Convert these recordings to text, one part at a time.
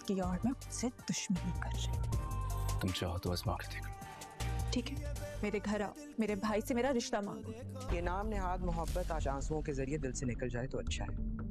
की और मैं उससे दुश्मनी कर रही हूँ। तुम चाहो तो आजमा के देखो। ठीक है, मेरे घर आओ, मेरे भाई से मेरा रिश्ता मांगो। ये नाम नेहाद मोहब्बत आज आंसुओं के जरिए दिल से निकल जाए तो अच्छा है।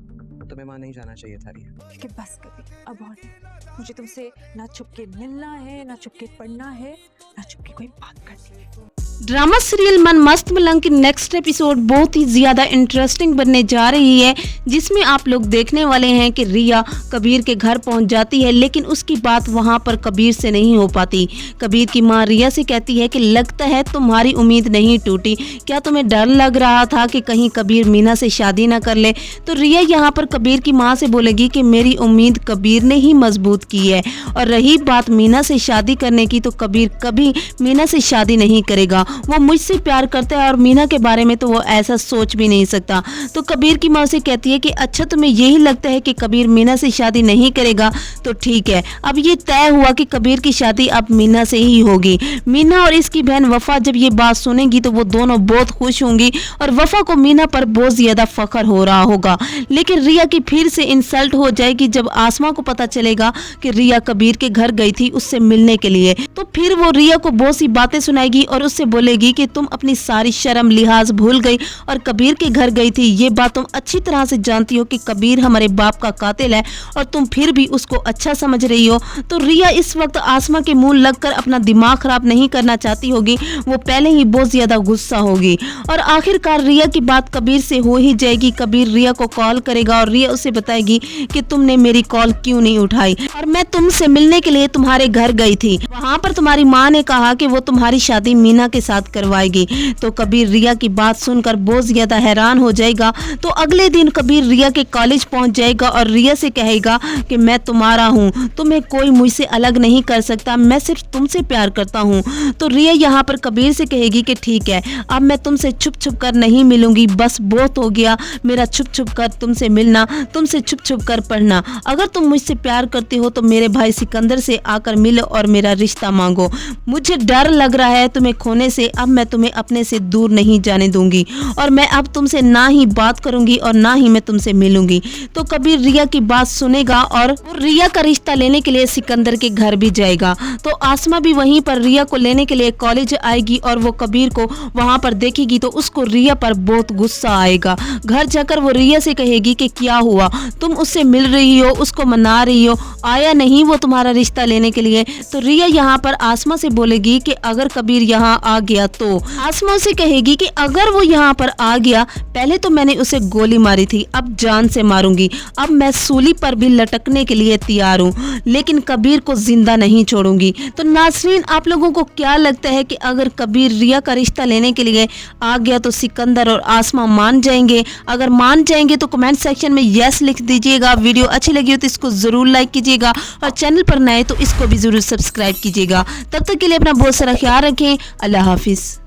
तुम्हें मां नहीं जाना चाहिए था रिया। ठीक है, बस कभी अब और नहीं। मुझे तुमसे ना छुप के मिलना है, ना छुप के पढ़ना है, ना छुप के कोई बात करनी है। ड्रामा सीरियल मन मस्त मलंग की नेक्स्ट एपिसोड बहुत ही ज्यादा इंटरेस्टिंग बनने जा रही है, जिसमें आप लोग देखने वाले हैं कि रिया कबीर के घर पहुंच जाती है, लेकिन उसकी बात वहां पर कबीर से नहीं हो पाती। कबीर की मां रिया से कहती है कि लगता है तुम्हारी उम्मीद नहीं टूटी, क्या तुम्हें डर लग रहा था कि कहीं कबीर मीना से शादी ना कर ले? तो रिया यहाँ पर कबीर की मां से बोलेगी कि मेरी उम्मीद कबीर ने ही मजबूत की है, और रही बात मीना से शादी करने की तो कबीर कभी मीना से शादी नहीं करेगा। वो मुझसे प्यार करता है और मीना के बारे में तो वो ऐसा सोच भी नहीं सकता। तो कबीर की माँ से कहती है कि अच्छा तुम्हें यही लगता है कि कबीर मीना से शादी नहीं करेगा, तो ठीक है। अब ये तय हुआ कि कबीर की शादी अब मीना से ही होगी। मीना और इसकी बहन वफा जब ये बात सुनेंगी तो वो दोनों बहुत खुश होंगी, और वफा को मीना पर बहुत ज्यादा फख्र हो रहा होगा। लेकिन रिया की फिर से इंसल्ट हो जाएगी जब आसमा को पता चलेगा कि रिया कबीर के घर गई थी उससे मिलने के लिए। तो फिर वो रिया को बहुत सी बातें सुनाएगी और उससे बोलेगी कि तुम अपनी सारी शर्म लिहाज भूल गई और कबीर के घर गई थी। ये बात तुम अच्छी तरह से जानती हो कि कबीर हमारे बाप का कातिल है, और तुम फिर भी उसको अच्छा समझ रही हो। तो रिया इस वक्त आसमा के मुंह लगकर अपना दिमाग खराब नहीं करना चाहती होगी, वो पहले ही बहुत ज्यादा गुस्सा होगी। और आखिरकार रिया की बात कबीर से हो ही जाएगी। कबीर रिया को कॉल करेगा और रिया उसे बताएगी कि तुमने मेरी कॉल क्यों नहीं उठाई, और मैं तुमसे मिलने के लिए तुम्हारे घर गई थी। वहाँ पर तुम्हारी माँ ने कहा कि वो तुम्हारी शादी मीना के साथ करवाएगी। तो कबीर रिया की बात सुनकर बहुत ज्यादा हैरान हो जाएगा। तो अगले दिन कबीर रिया के कॉलेज पहुंच जाएगा और रिया से कहेगा कि मैं तुम्हारा हूँ, तुम्हें कोई मुझसे अलग नहीं कर सकता, मैं सिर्फ तुमसे प्यार करता हूँ। तो रिया यहाँ पर कबीर से कहेगी कि ठीक है, अब मैं तुमसे छुप छुप कर नहीं मिलूंगी, बस बहुत हो गया मेरा छुप छुप कर तुमसे मिलना, तुमसे छुप छुप कर पढ़ना। अगर तुम मुझसे प्यार करते हो तो मेरे भाई सिकंदर से आकर मिलो और मेरा रिश्ता मांगो। मुझे डर लग रहा है तुम्हें खोने से, अब मैं तुम्हें अपने से दूर नहीं जाने दूंगी, और मैं अब तुमसे ना ही बात करूंगी और ना ही मैं तुमसे मिलूंगी। तो कबीर रिया की बात सुनेगा और रिया का रिश्ता लेने के लिए सिकंदर के घर भी जाएगा। तो आसमा भी वहीं पर रिया को लेने के लिए कॉलेज आएगी, और वो कबीर को वहां पर देखेगी तो उसको रिया पर बहुत गुस्सा आएगा। घर जाकर वो रिया से कहेगी कि क्या हुआ, तुम उससे मिल रही हो, उसको मना रही हो, आया नहीं वो तुम्हारा रिश्ता लेने के लिए? तो रिया यहाँ पर आसमा से बोलेगी कि अगर कबीर यहाँ आ गया तो? आसमा से कहेगी कि अगर वो यहाँ पर आ गया, पहले तो मैंने उसे गोली मारी थी, अब जान से मारूंगी, अब मैं सूली पर भी लटकने के लिए तैयार हूँ, लेकिन कबीर को जिंदा नहीं छोड़ूंगी। तो नाज़रीन, आप लोगों को क्या लगता है कि अगर कबीर रिया का रिश्ता लेने के लिए आ गया तो सिकंदर और आसमा मान जाएंगे? अगर मान जाएंगे तो कमेंट सेक्शन में यस लिख दीजिएगा। वीडियो अच्छी लगी हो तो इसको जरूर लाइक कीजिएगा, और चैनल पर नए तो इसको भी जरूर सब्सक्राइब कीजिएगा। तब तक के लिए अपना बहुत सारा ख्याल रखें। अल्लाह हाफिज।